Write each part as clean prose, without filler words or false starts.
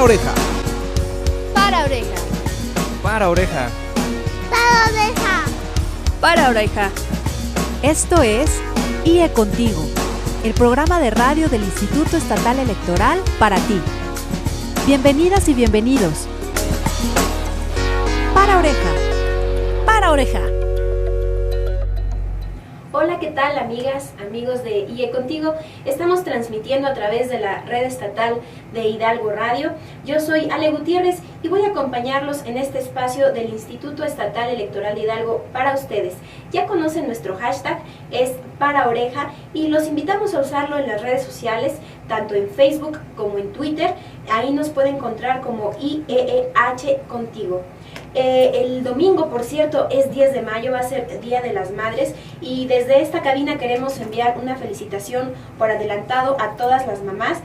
oreja. Para oreja. Para oreja. Para oreja. Para oreja. Esto es IE Contigo, el programa de radio del Instituto Estatal Electoral para ti. Bienvenidas y bienvenidos. Para oreja. Para oreja. Hola, ¿qué tal, amigas, amigos de IE Contigo? Estamos transmitiendo a través de la red estatal de Hidalgo Radio. Yo soy Ale Gutiérrez y voy a acompañarlos en este espacio del Instituto Estatal Electoral de Hidalgo para ustedes. Ya conocen nuestro hashtag, es Para Oreja, y los invitamos a usarlo en las redes sociales, tanto en Facebook como en Twitter. Ahí nos puede encontrar como IEEH Contigo. El domingo, por cierto, es 10 de mayo, va a ser Día de las Madres, y desde esta cabina queremos enviar una felicitación por adelantado a todas las mamás.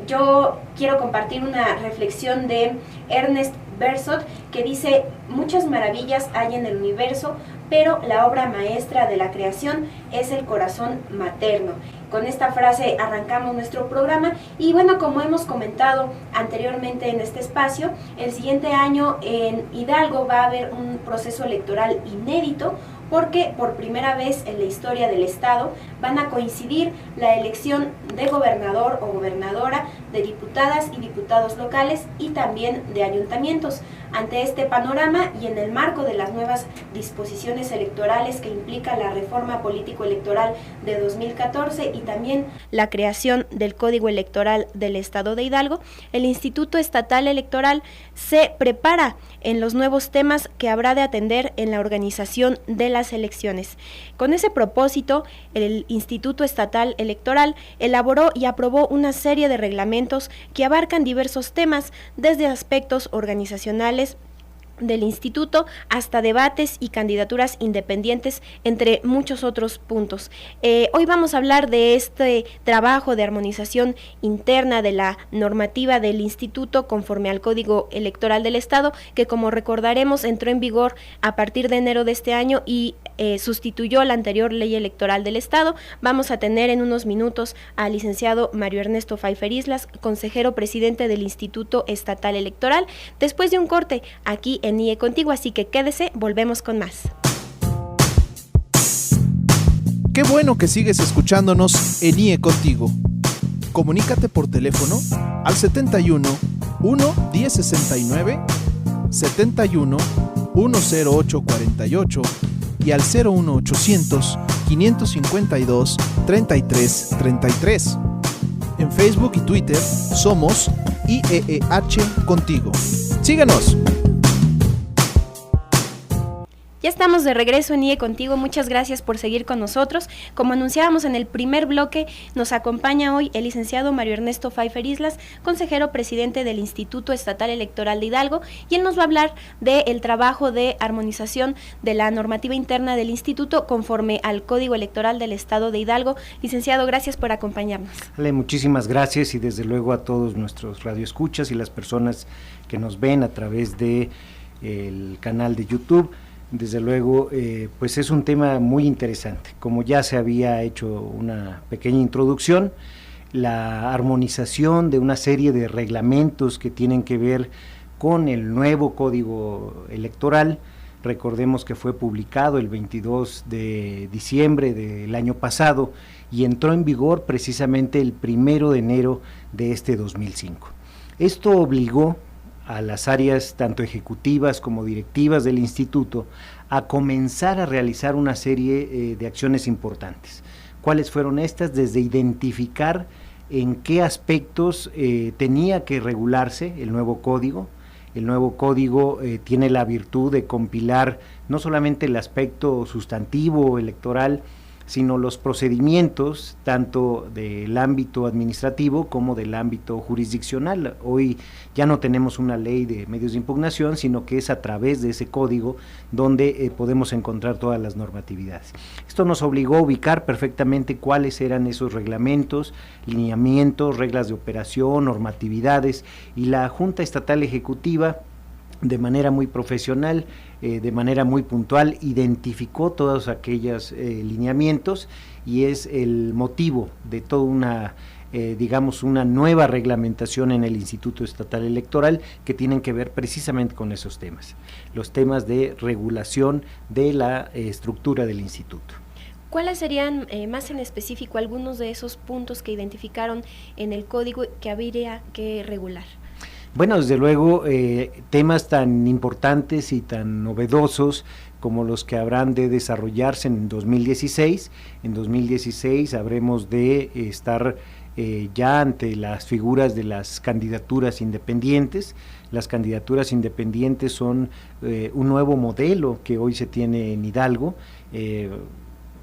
Yo quiero compartir una reflexión de Ernest Bersot que dice: muchas maravillas hay en el universo, pero la obra maestra de la creación es el corazón materno. Con esta frase arrancamos nuestro programa y bueno, como hemos comentado anteriormente en este espacio, el siguiente año en Hidalgo va a haber un proceso electoral inédito, porque por primera vez en la historia del estado van a coincidir la elección de gobernador o gobernadora, de diputadas y diputados locales y también de ayuntamientos. Ante este panorama y en el marco de las nuevas disposiciones electorales que implica la reforma político-electoral de 2014 y también la creación del Código Electoral del Estado de Hidalgo, el Instituto Estatal Electoral se prepara en los nuevos temas que habrá de atender en la organización de las elecciones. Con ese propósito, el Instituto Estatal Electoral elaboró y aprobó una serie de reglamentos que abarcan diversos temas, desde aspectos organizacionales del instituto hasta debates y candidaturas independientes, entre muchos otros puntos. Hoy vamos a hablar de este trabajo de armonización interna de la normativa del instituto conforme al Código Electoral del Estado, que, como recordaremos, entró en vigor a partir de enero de este año y sustituyó la anterior Ley Electoral del Estado. Vamos a tener en unos minutos al licenciado Mario Ernesto Pfeiffer Islas, consejero presidente del Instituto Estatal Electoral, después de un corte aquí en IE Contigo, así que quédese, volvemos con más. Qué bueno que sigues escuchándonos en IE Contigo. Comunícate por teléfono al 71 1 1069, 71 108 48 y al 01800 552 33 33. En Facebook y Twitter somos IEEH Contigo. ¡Síguenos! Ya estamos de regreso en IE Contigo, muchas gracias por seguir con nosotros. Como anunciábamos en el primer bloque, nos acompaña hoy el licenciado Mario Ernesto Pfeiffer Islas, consejero presidente del Instituto Estatal Electoral de Hidalgo, y él nos va a hablar del trabajo de armonización de la normativa interna del instituto conforme al Código Electoral del Estado de Hidalgo. Licenciado, gracias por acompañarnos. Ale, muchísimas gracias, y desde luego a todos nuestros radioescuchas y las personas que nos ven a través de el canal de YouTube. Desde luego, pues es un tema muy interesante. Como ya se había hecho una pequeña introducción, la armonización de una serie de reglamentos que tienen que ver con el nuevo Código Electoral. Recordemos que fue publicado el 22 de diciembre del año pasado y entró en vigor precisamente el 1 de enero de este 2005. Esto obligó a las áreas tanto ejecutivas como directivas del instituto a comenzar a realizar una serie de acciones importantes. ¿Cuáles fueron estas? Desde identificar en qué aspectos tenía que regularse el nuevo código. El nuevo código tiene la virtud de compilar no solamente el aspecto sustantivo electoral, sino los procedimientos tanto del ámbito administrativo como del ámbito jurisdiccional. Hoy ya no tenemos una ley de medios de impugnación, sino que es a través de ese código donde podemos encontrar todas las normatividades. Esto nos obligó a ubicar perfectamente cuáles eran esos reglamentos, lineamientos, reglas de operación, normatividades, y la Junta Estatal Ejecutiva, de manera muy profesional, de manera muy puntual, identificó todos aquellos lineamientos, y es el motivo de toda una digamos, una nueva reglamentación en el Instituto Estatal Electoral que tienen que ver precisamente con esos temas, los temas de regulación de la estructura del instituto. ¿Cuáles serían más en específico algunos de esos puntos que identificaron en el código que habría que regular? Bueno, desde luego, temas tan importantes y tan novedosos como los que habrán de desarrollarse en 2016. En 2016 habremos de estar ya ante las figuras de las candidaturas independientes. Las candidaturas independientes son un nuevo modelo que hoy se tiene en Hidalgo.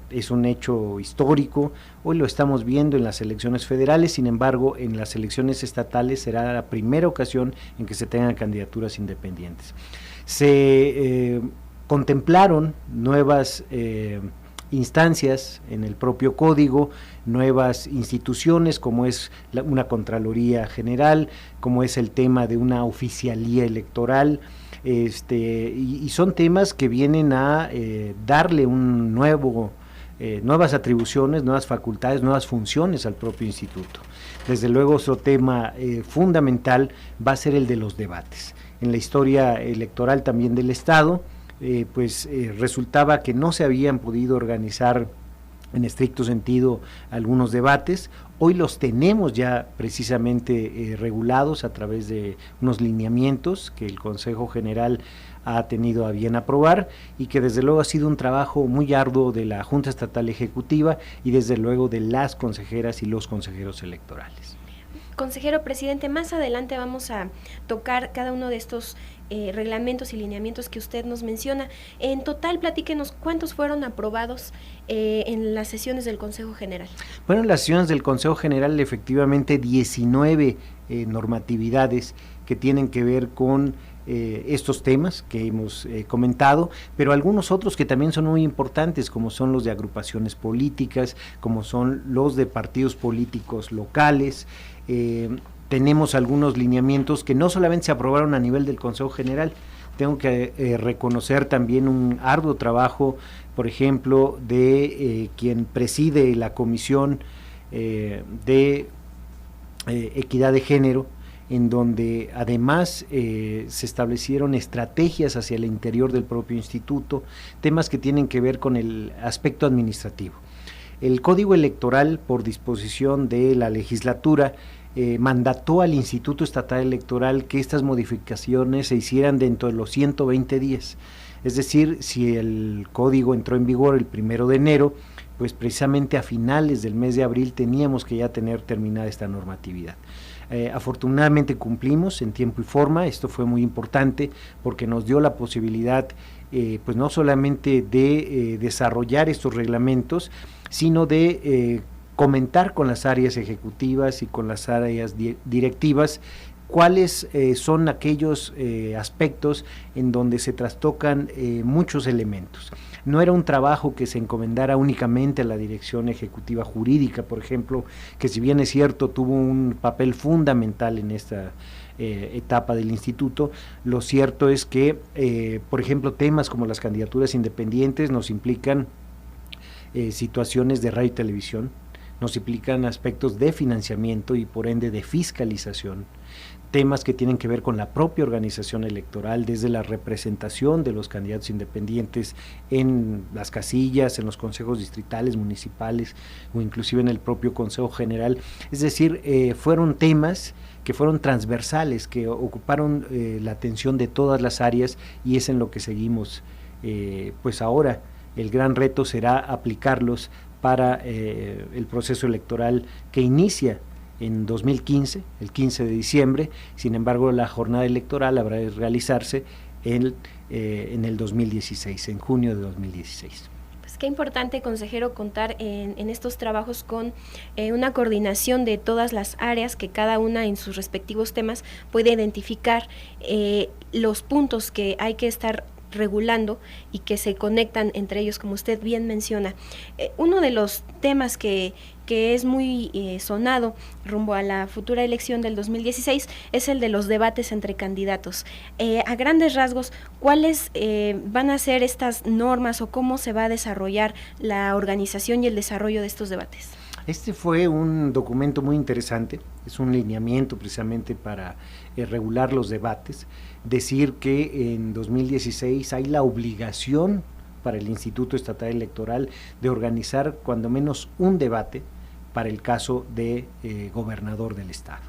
Es un hecho histórico, hoy lo estamos viendo en las elecciones federales, sin embargo, en las elecciones estatales será la primera ocasión en que se tengan candidaturas independientes. Se contemplaron nuevas instancias en el propio código, nuevas instituciones como es una Contraloría General, como es el tema de una oficialía electoral, y son temas que vienen a darle un nuevas atribuciones, nuevas facultades, nuevas funciones al propio instituto. Desde luego, otro tema fundamental va a ser el de los debates. En la historia electoral también del Estado, resultaba que no se habían podido organizar en estricto sentido algunos debates. Hoy los tenemos ya precisamente regulados a través de unos lineamientos que el Consejo General ha tenido a bien aprobar y que desde luego ha sido un trabajo muy arduo de la Junta Estatal Ejecutiva y desde luego de las consejeras y los consejeros electorales. Consejero presidente, más adelante vamos a tocar cada uno de estos reglamentos y lineamientos que usted nos menciona. En total, platíquenos cuántos fueron aprobados en las sesiones del Consejo General. Bueno, en las sesiones del Consejo General efectivamente 19 normatividades que tienen que ver con estos temas que hemos comentado, pero algunos otros que también son muy importantes, como son los de agrupaciones políticas, como son los de partidos políticos locales. Tenemos algunos lineamientos que no solamente se aprobaron a nivel del Consejo General, tengo que reconocer también un arduo trabajo, por ejemplo, de quien preside la Comisión de Equidad de Género, en donde además se establecieron estrategias hacia el interior del propio instituto, temas que tienen que ver con el aspecto administrativo. El Código Electoral, por disposición de la legislatura, mandató al Instituto Estatal Electoral que estas modificaciones se hicieran dentro de los 120 días. Es decir, si el código entró en vigor el 1 de enero, pues precisamente a finales del mes de abril teníamos que ya tener terminada esta normatividad. Afortunadamente cumplimos en tiempo y forma. Esto fue muy importante porque nos dio la posibilidad pues no solamente de desarrollar estos reglamentos, sino de comentar con las áreas ejecutivas y con las áreas directivas cuáles son aquellos aspectos en donde se trastocan muchos elementos. No era un trabajo que se encomendara únicamente a la Dirección Ejecutiva Jurídica, por ejemplo, que si bien es cierto tuvo un papel fundamental en esta etapa del instituto. Lo cierto es que, por ejemplo, temas como las candidaturas independientes nos implican situaciones de radio y televisión, nos implican aspectos de financiamiento y por ende de fiscalización, temas que tienen que ver con la propia organización electoral, desde la representación de los candidatos independientes en las casillas, en los consejos distritales, municipales o inclusive en el propio Consejo General. Es decir, fueron temas que fueron transversales, que ocuparon la atención de todas las áreas y es en lo que seguimos. Pues ahora el gran reto será aplicarlos para el proceso electoral que inicia en 2015, el 15 de diciembre, sin embargo la jornada electoral habrá de realizarse en el 2016, en junio de 2016. Pues qué importante, consejero, contar en estos trabajos con una coordinación de todas las áreas, que cada una en sus respectivos temas puede identificar los puntos que hay que estar regulando y que se conectan entre ellos, como usted bien menciona. Uno de los temas que es muy sonado rumbo a la futura elección del 2016 es el de los debates entre candidatos. A grandes rasgos, ¿cuáles van a ser estas normas o cómo se va a desarrollar la organización y el desarrollo de estos debates? Este fue un documento muy interesante, es un lineamiento precisamente para regular los debates, decir que en 2016 hay la obligación para el Instituto Estatal Electoral de organizar cuando menos un debate para el caso de gobernador del estado.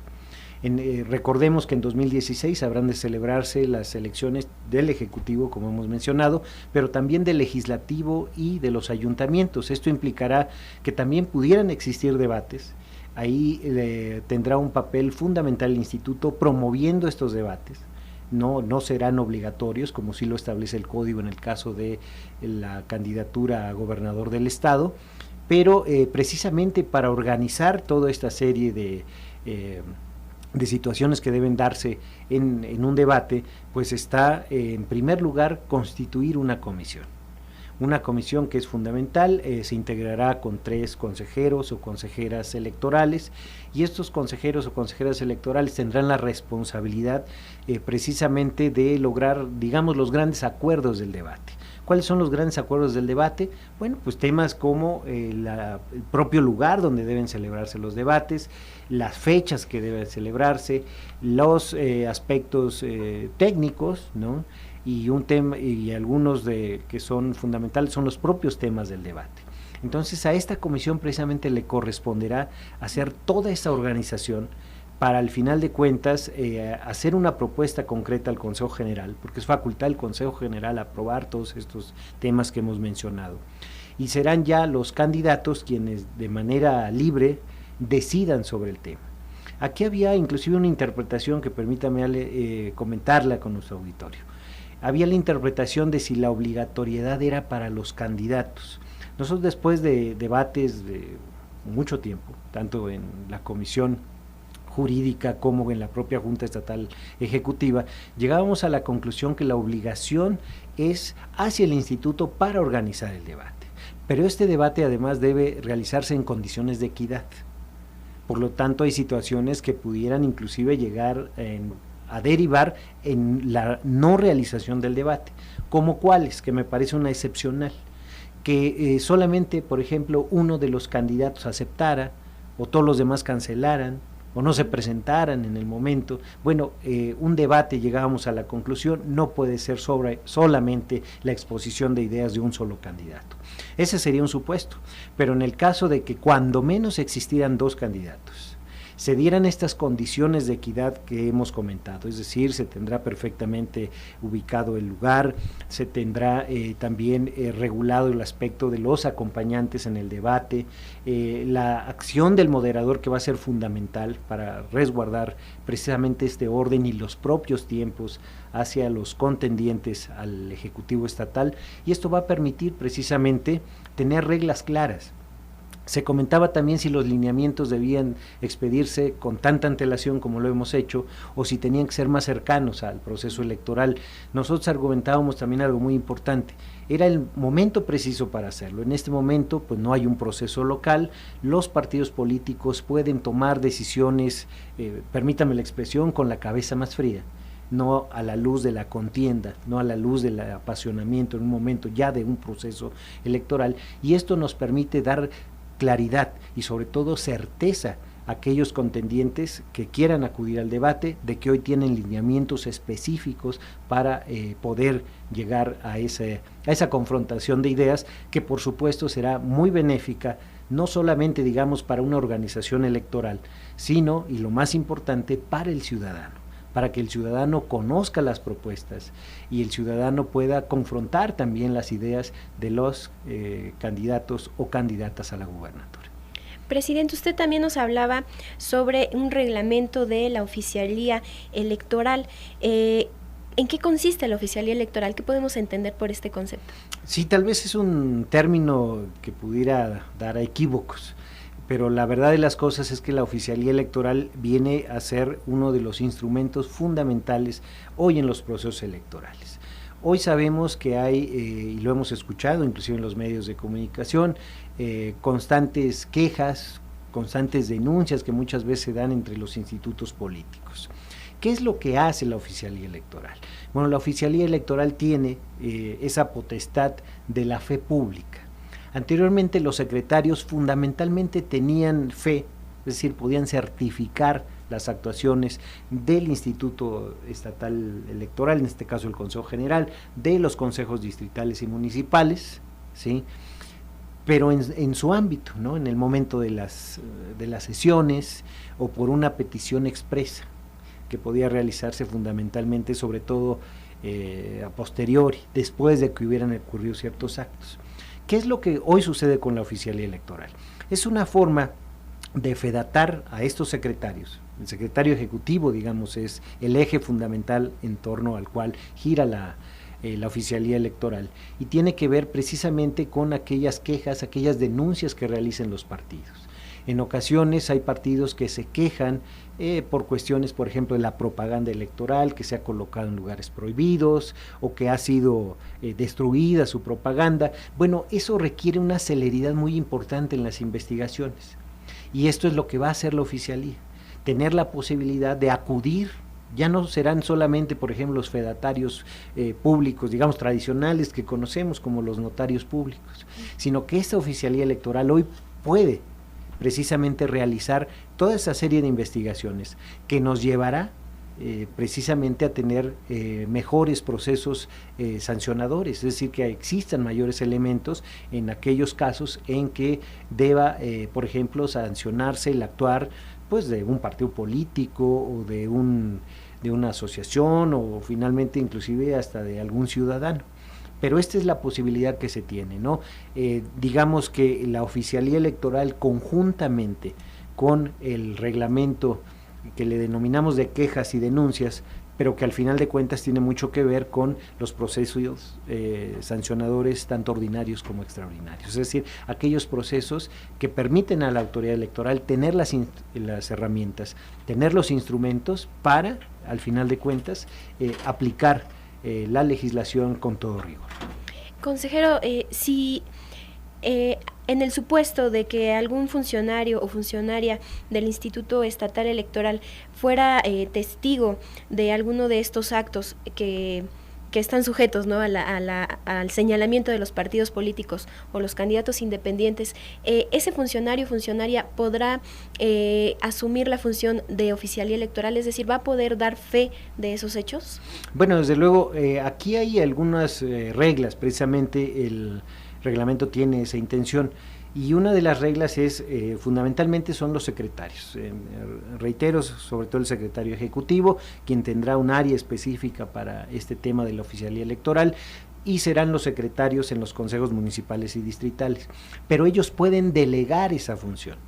Recordemos que en 2016 habrán de celebrarse las elecciones del Ejecutivo, como hemos mencionado, pero también del Legislativo y de los ayuntamientos. Esto implicará que también pudieran existir debates. Ahí tendrá un papel fundamental el Instituto promoviendo estos debates. No serán obligatorios, como sí lo establece el código en el caso de la candidatura a gobernador del estado, pero precisamente para organizar toda esta serie de situaciones que deben darse en un debate, pues está en primer lugar constituir una comisión que es fundamental. Se integrará con 3 consejeros o consejeras electorales, y estos consejeros o consejeras electorales tendrán la responsabilidad precisamente de lograr, digamos, los grandes acuerdos del debate. ¿Cuáles son los grandes acuerdos del debate? Bueno, pues temas como el propio lugar donde deben celebrarse los debates, las fechas que deben celebrarse, los aspectos técnicos, ¿no? Y un tema, y algunos que son fundamentales son los propios temas del debate. Entonces a esta comisión precisamente le corresponderá hacer toda esa organización para, al final de cuentas, hacer una propuesta concreta al Consejo General, porque es facultad del Consejo General aprobar todos estos temas que hemos mencionado. Y serán ya los candidatos quienes de manera libre decidan sobre el tema. Aquí había inclusive una interpretación que permítame comentarla con nuestro auditorio. Había la interpretación de si la obligatoriedad era para los candidatos. Nosotros, después de debates de mucho tiempo, tanto en la Comisión Jurídica como en la propia Junta Estatal Ejecutiva, llegábamos a la conclusión que la obligación es hacia el instituto para organizar el debate, pero este debate además debe realizarse en condiciones de equidad. Por lo tanto, hay situaciones que pudieran inclusive llegar a derivar en la no realización del debate, como cuáles, que me parece una excepcional, que solamente, por ejemplo, uno de los candidatos aceptara, o todos los demás cancelaran, o no se presentaran en el momento. Bueno, un debate, llegábamos a la conclusión, no puede ser solamente la exposición de ideas de un solo candidato. Ese sería un supuesto, pero en el caso de que cuando menos existieran 2 candidatos, se dieran estas condiciones de equidad que hemos comentado, es decir, se tendrá perfectamente ubicado el lugar, se tendrá también regulado el aspecto de los acompañantes en el debate, la acción del moderador, que va a ser fundamental para resguardar precisamente este orden y los propios tiempos hacia los contendientes al Ejecutivo Estatal, y esto va a permitir precisamente tener reglas claras. Se comentaba también si los lineamientos debían expedirse con tanta antelación como lo hemos hecho, o si tenían que ser más cercanos al proceso electoral. Nosotros argumentábamos también algo muy importante: era el momento preciso para hacerlo. En este momento pues no hay un proceso local, los partidos políticos pueden tomar decisiones, permítame la expresión, con la cabeza más fría, no a la luz de la contienda, no a la luz del apasionamiento en un momento ya de un proceso electoral, y esto nos permite dar claridad y sobre todo certeza a aquellos contendientes que quieran acudir al debate de que hoy tienen lineamientos específicos para poder llegar a esa confrontación de ideas, que por supuesto será muy benéfica, no solamente, digamos, para una organización electoral, sino, y lo más importante, para el ciudadano, para que el ciudadano conozca las propuestas y el ciudadano pueda confrontar también las ideas de los candidatos o candidatas a la gubernatura. Presidente, usted también nos hablaba sobre un reglamento de la oficialía electoral. ¿En qué consiste la oficialía electoral? ¿Qué podemos entender por este concepto? Sí, tal vez es un término que pudiera dar a equívocos, pero la verdad de las cosas es que la oficialía electoral viene a ser uno de los instrumentos fundamentales hoy en los procesos electorales. Hoy sabemos que hay, y lo hemos escuchado inclusive en los medios de comunicación, constantes quejas, constantes denuncias que muchas veces se dan entre los institutos políticos. ¿Qué es lo que hace la oficialía electoral? Bueno, la oficialía electoral tiene esa potestad de la fe pública. Anteriormente los secretarios fundamentalmente tenían fe, es decir, podían certificar las actuaciones del Instituto Estatal Electoral, en este caso el Consejo General, de los consejos distritales y municipales, ¿sí? Pero en su ámbito, ¿no? En el momento de las sesiones o por una petición expresa que podía realizarse fundamentalmente, sobre todo a posteriori, después de que hubieran ocurrido ciertos actos. ¿Qué es lo que hoy sucede con la oficialía electoral? Es una forma de fedatar a estos secretarios. El secretario ejecutivo, digamos, es el eje fundamental en torno al cual gira la oficialía electoral, y tiene que ver precisamente con aquellas quejas, aquellas denuncias que realicen los partidos. En ocasiones hay partidos que se quejan por cuestiones, por ejemplo, de la propaganda electoral, que se ha colocado en lugares prohibidos o que ha sido destruida su propaganda. Bueno, eso requiere una celeridad muy importante en las investigaciones, y esto es lo que va a hacer la oficialía, tener la posibilidad de acudir. Ya no serán solamente, por ejemplo, los fedatarios públicos, digamos, tradicionales que conocemos como los notarios públicos, sino que esta oficialía electoral hoy puede precisamente realizar toda esa serie de investigaciones que nos llevará precisamente a tener mejores procesos sancionadores, es decir, que existan mayores elementos en aquellos casos en que deba, por ejemplo, sancionarse el actuar pues de un partido político o de una asociación, o finalmente inclusive hasta de algún ciudadano. Pero esta es la posibilidad que se tiene, ¿no? Digamos que la oficialía electoral, conjuntamente con el reglamento que le denominamos de quejas y denuncias, pero que al final de cuentas tiene mucho que ver con los procesos sancionadores tanto ordinarios como extraordinarios, es decir, aquellos procesos que permiten a la autoridad electoral tener las herramientas, tener los instrumentos para, al final de cuentas, aplicar la legislación con todo rigor. Consejero, si en el supuesto de que algún funcionario o funcionaria del Instituto Estatal Electoral fuera testigo de alguno de estos actos que están sujetos, ¿no?, al señalamiento de los partidos políticos o los candidatos independientes, ese funcionario o funcionaria podrá asumir la función de oficialía electoral, es decir, ¿va a poder dar fe de esos hechos? Bueno, desde luego, aquí hay algunas reglas, precisamente el reglamento tiene esa intención, y una de las reglas es, fundamentalmente son los secretarios, reitero, sobre todo el secretario ejecutivo, quien tendrá un área específica para este tema de la oficialía electoral, y serán los secretarios en los consejos municipales y distritales, pero ellos pueden delegar esa función.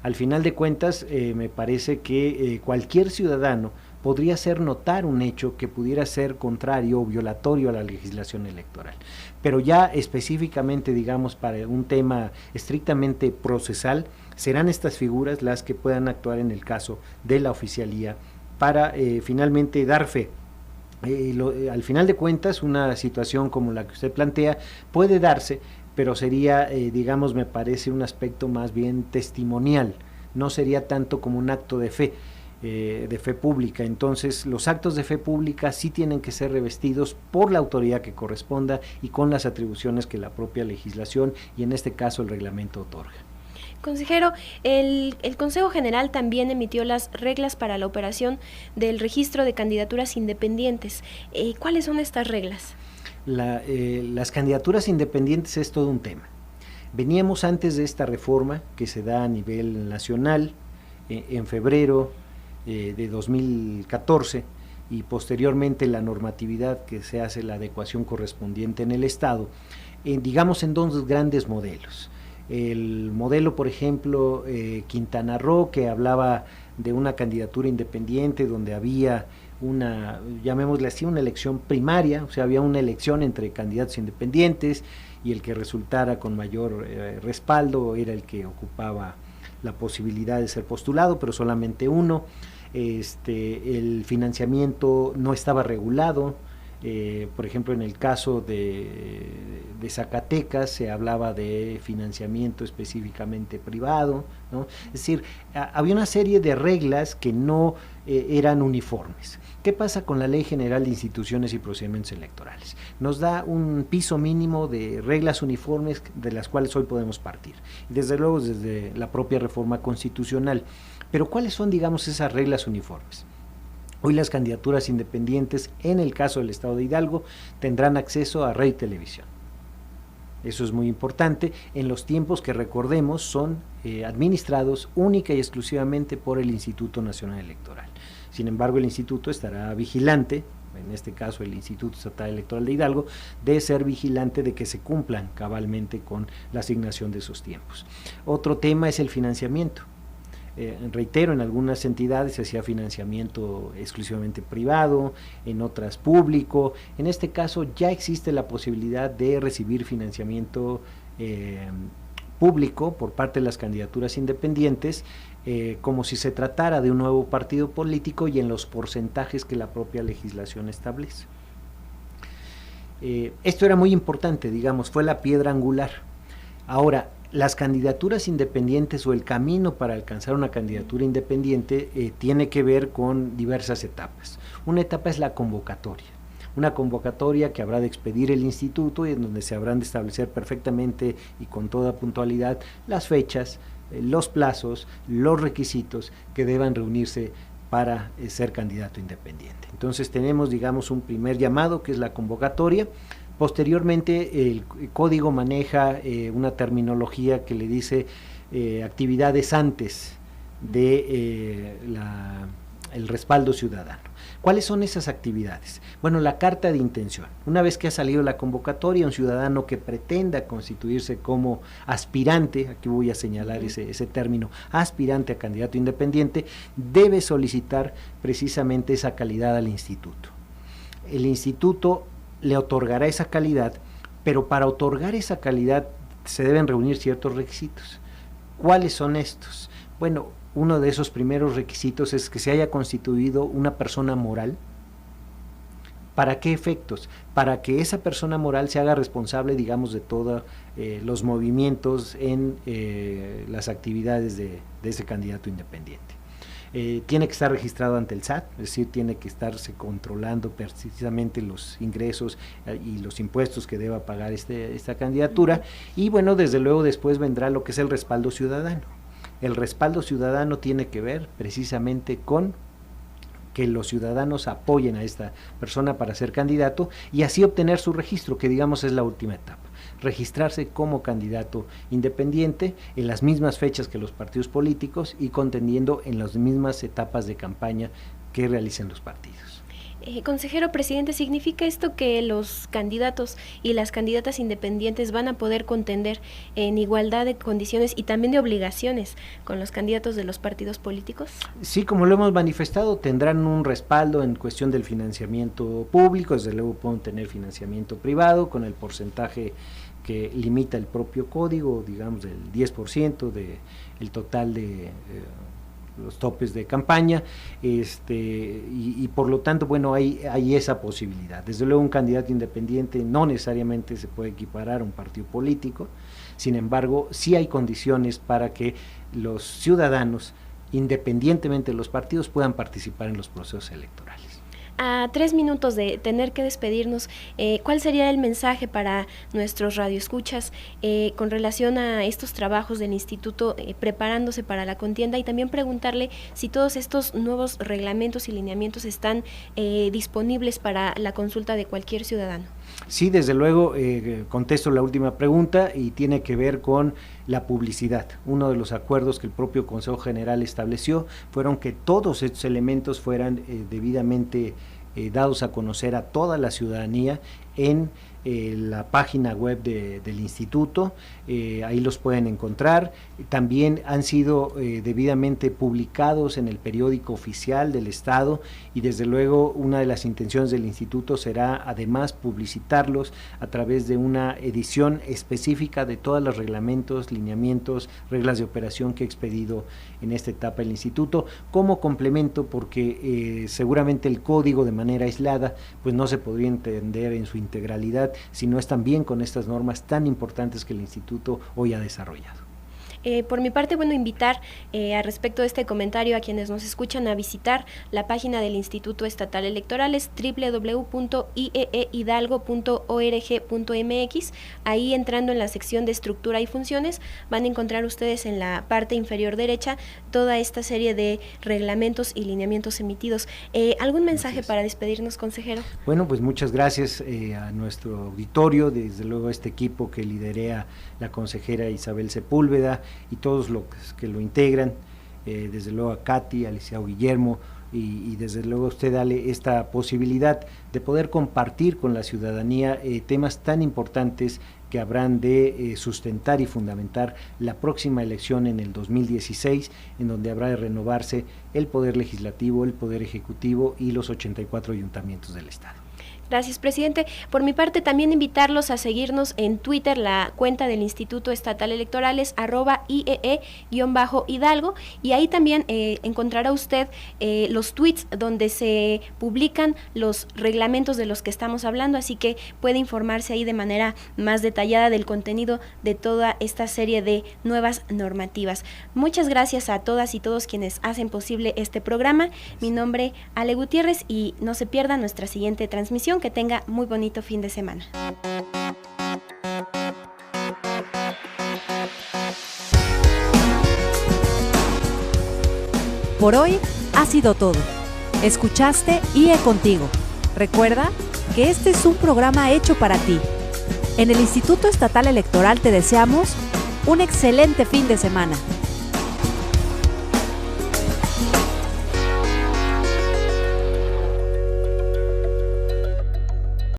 Al final de cuentas, me parece que cualquier ciudadano podría hacer notar un hecho que pudiera ser contrario o violatorio a la legislación electoral, pero ya específicamente, digamos, para un tema estrictamente procesal, serán estas figuras las que puedan actuar en el caso de la oficialía para finalmente dar fe. Al final de cuentas, una situación como la que usted plantea puede darse, pero sería, digamos, me parece un aspecto más bien testimonial, no sería tanto como un acto de fe pública. Entonces los actos de fe pública sí tienen que ser revestidos por la autoridad que corresponda y con las atribuciones que la propia legislación y en este caso el reglamento otorga. Consejero, el Consejo General también emitió las reglas para la operación del registro de candidaturas independientes. ¿Cuáles son estas reglas? Las candidaturas independientes es todo un tema. Veníamos antes de esta reforma que se da a nivel nacional en febrero de 2014 y posteriormente la normatividad que se hace la adecuación correspondiente en el Estado, digamos en dos grandes modelos. El modelo, por ejemplo, Quintana Roo, que hablaba de una candidatura independiente donde había una, llamémosle así, una elección primaria, o sea, había una elección entre candidatos independientes y el que resultara con mayor respaldo era el que ocupaba la posibilidad de ser postulado, pero solamente uno. El financiamiento no estaba regulado, Por ejemplo, en el caso de Zacatecas se hablaba de financiamiento específicamente privado, ¿no? Es decir, había una serie de reglas que no eran uniformes. ¿Qué pasa con la Ley General de Instituciones y Procedimientos Electorales? Nos da un piso mínimo de reglas uniformes de las cuales hoy podemos partir, y desde luego desde la propia reforma constitucional. Pero ¿cuáles son, digamos, esas reglas uniformes? Hoy las candidaturas independientes, en el caso del Estado de Hidalgo, tendrán acceso a radio y televisión. Eso es muy importante en los tiempos que, recordemos, son administrados única y exclusivamente por el Instituto Nacional Electoral. Sin embargo, el instituto estará vigilante, en este caso el Instituto Estatal Electoral de Hidalgo, de ser vigilante de que se cumplan cabalmente con la asignación de esos tiempos. Otro tema es el financiamiento. Reitero, en algunas entidades se hacía financiamiento exclusivamente privado, en otras público. En este caso ya existe la posibilidad de recibir financiamiento público por parte de las candidaturas independientes, como si se tratara de un nuevo partido político y en los porcentajes que la propia legislación establece. Esto era muy importante, digamos, fue la piedra angular. Ahora, las candidaturas independientes o el camino para alcanzar una candidatura independiente tiene que ver con diversas etapas. Una etapa es la convocatoria. Una convocatoria que habrá de expedir el instituto y en donde se habrán de establecer perfectamente y con toda puntualidad las fechas, los plazos, los requisitos que deban reunirse para ser candidato independiente. Entonces tenemos, digamos, un primer llamado que es la convocatoria. Posteriormente el código maneja una terminología que le dice actividades antes de el respaldo ciudadano. ¿Cuáles son esas actividades? Bueno, la carta de intención. Una vez que ha salido la convocatoria, un ciudadano que pretenda constituirse como aspirante, aquí voy a señalar ese término, aspirante a candidato independiente, debe solicitar precisamente esa calidad al instituto. El instituto le otorgará esa calidad, pero para otorgar esa calidad se deben reunir ciertos requisitos. ¿Cuáles son estos? Bueno, uno de esos primeros requisitos es que se haya constituido una persona moral. ¿Para qué efectos? Para que esa persona moral se haga responsable, digamos, de todos los movimientos en las actividades de ese candidato independiente. Tiene que estar registrado ante el SAT, es decir, tiene que estarse controlando precisamente los ingresos y los impuestos que deba pagar esta candidatura. Y bueno, desde luego después vendrá lo que es el respaldo ciudadano. El respaldo ciudadano tiene que ver precisamente con que los ciudadanos apoyen a esta persona para ser candidato y así obtener su registro, que digamos es la última etapa. Registrarse como candidato independiente en las mismas fechas que los partidos políticos y contendiendo en las mismas etapas de campaña que realicen los partidos. Consejero presidente, ¿significa esto que los candidatos y las candidatas independientes van a poder contender en igualdad de condiciones y también de obligaciones con los candidatos de los partidos políticos? Sí, como lo hemos manifestado, tendrán un respaldo en cuestión del financiamiento público, desde luego pueden tener financiamiento privado con el porcentaje que limita el propio código, digamos del 10% del total de los topes de campaña, y por lo tanto, bueno, hay esa posibilidad. Desde luego un candidato independiente no necesariamente se puede equiparar a un partido político, sin embargo, sí hay condiciones para que los ciudadanos, independientemente de los partidos, puedan participar en los procesos electorales. A 3 minutos de tener que despedirnos, ¿cuál sería el mensaje para nuestros radioescuchas con relación a estos trabajos del instituto preparándose para la contienda? Y también preguntarle si todos estos nuevos reglamentos y lineamientos están disponibles para la consulta de cualquier ciudadano. Sí, desde luego, contesto la última pregunta y tiene que ver con la publicidad. Uno de los acuerdos que el propio Consejo General estableció fueron que todos estos elementos fueran debidamente dados a conocer a toda la ciudadanía en la página web del instituto, ahí los pueden encontrar. También han sido debidamente publicados en el periódico oficial del Estado, y desde luego una de las intenciones del instituto será además publicitarlos a través de una edición específica de todos los reglamentos, lineamientos, reglas de operación que ha expedido en esta etapa el instituto, como complemento, porque seguramente el código de manera aislada pues no se podría entender en su integralidad si no están bien con estas normas tan importantes que el instituto hoy ha desarrollado. Por mi parte, invitar al respecto de este comentario a quienes nos escuchan a visitar la página del Instituto Estatal Electoral, es www.ieehidalgo.org.mx. Ahí, entrando en la sección de estructura y funciones, van a encontrar ustedes en la parte inferior derecha toda esta serie de reglamentos y lineamientos emitidos. ¿Algún mensaje para despedirnos, consejero? Bueno, pues muchas gracias a nuestro auditorio, desde luego a este equipo que liderea la consejera Isabel Sepúlveda y todos los que lo integran, desde luego a Katy, a Liceo Guillermo, y desde luego a usted, Ale, esta posibilidad de poder compartir con la ciudadanía temas tan importantes que habrán de sustentar y fundamentar la próxima elección en el 2016, en donde habrá de renovarse el Poder Legislativo, el Poder Ejecutivo y los 84 ayuntamientos del Estado. Gracias, presidente. Por mi parte, también invitarlos a seguirnos en Twitter. La cuenta del Instituto Estatal Electoral es @IEE_Hidalgo, y ahí también encontrará usted los tweets donde se publican los reglamentos de los que estamos hablando, así que puede informarse ahí de manera más detallada del contenido de toda esta serie de nuevas normativas. Muchas gracias a todas y todos quienes hacen posible este programa. Mi nombre, Ale Gutiérrez, y no se pierda nuestra siguiente transmisión. Que tenga muy bonito fin de semana. Por hoy ha sido todo. Escuchaste IE Contigo. Recuerda que este es un programa hecho para ti. En el Instituto Estatal Electoral te deseamos un excelente fin de semana.